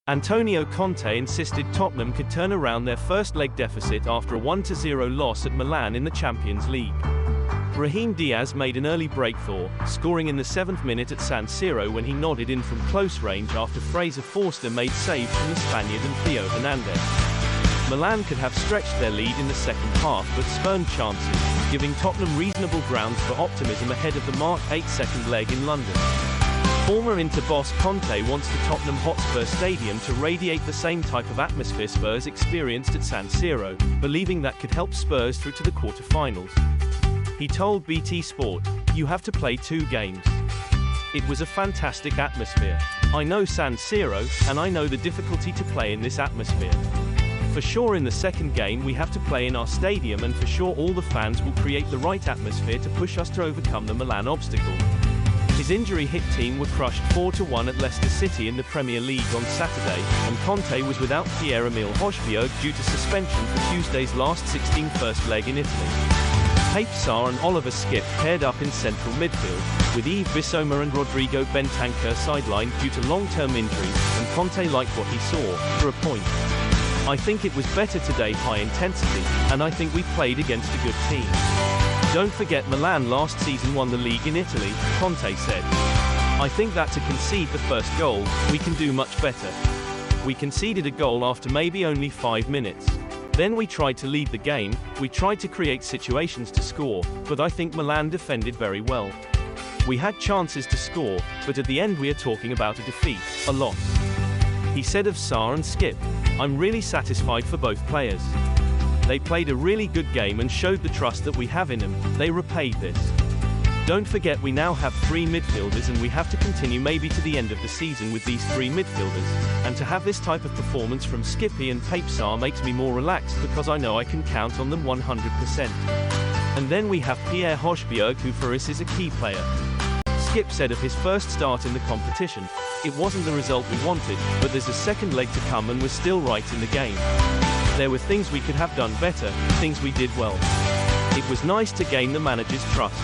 Antonio Conte insisted Tottenham could turn around their first leg deficit after a 1-0 loss at Milan in the Champions League. Brahim Diaz made an early breakthrough, scoring in the 7th minute at San Siro when he nodded in from close range after Fraser Forster made saves from the Spaniard and Theo Hernandez. Milan could have stretched their lead in the second half but spurned chances, giving Tottenham reasonable grounds for optimism ahead of the March 8 second leg in London. Former Inter boss Conte wants the Tottenham Hotspur Stadium to radiate the same type of atmosphere Spurs experienced at San Siro, believing that could help Spurs through to the quarter-finals. He told BT Sport, "You have to play 2 games. It was a fantastic atmosphere. I know San Siro, and I know the difficulty to play in this atmosphere. For sure in the second game we have to play in our stadium and for sure all the fans will create the right atmosphere to push us to overcome the Milan obstacle." His injury-hit team were crushed 4-1 at Leicester City in the Premier League on Saturday, and Conte was without Pierre-Emile Hojbjerg due to suspension for Tuesday's last 16 first leg in Italy. Pape Sarr and Oliver Skipp paired up in central midfield, with Yves Bissouma and Rodrigo Bentancur sidelined due to long-term injuries, and Conte liked what he saw, for a point. "I think it was better today, high intensity, and I think we played against a good team. Don't forget Milan last season won the league in Italy," Conte said. "I think that to concede the first goal, we can do much better. We conceded a goal after maybe only 5 minutes. Then we tried to lead the game, we tried to create situations to score, but I think Milan defended very well. We had chances to score, but at the end we are talking about a defeat, a loss." He said of Sarr and Skipp, "I'm really satisfied for both players. They played a really good game and showed the trust that we have in them, they repaid this. Don't forget we now have 3 midfielders and we have to continue maybe to the end of the season with these 3 midfielders, and to have this type of performance from Skippy and Pape Sarr makes me more relaxed because I know I can count on them 100%. And then we have Pierre Hojbjerg who for us is a key player." Skipp said of his first start in the competition, "It wasn't the result we wanted, but there's a second leg to come and we're still right in the game. There were things we could have done better, things we did well. It was nice to gain the manager's trust.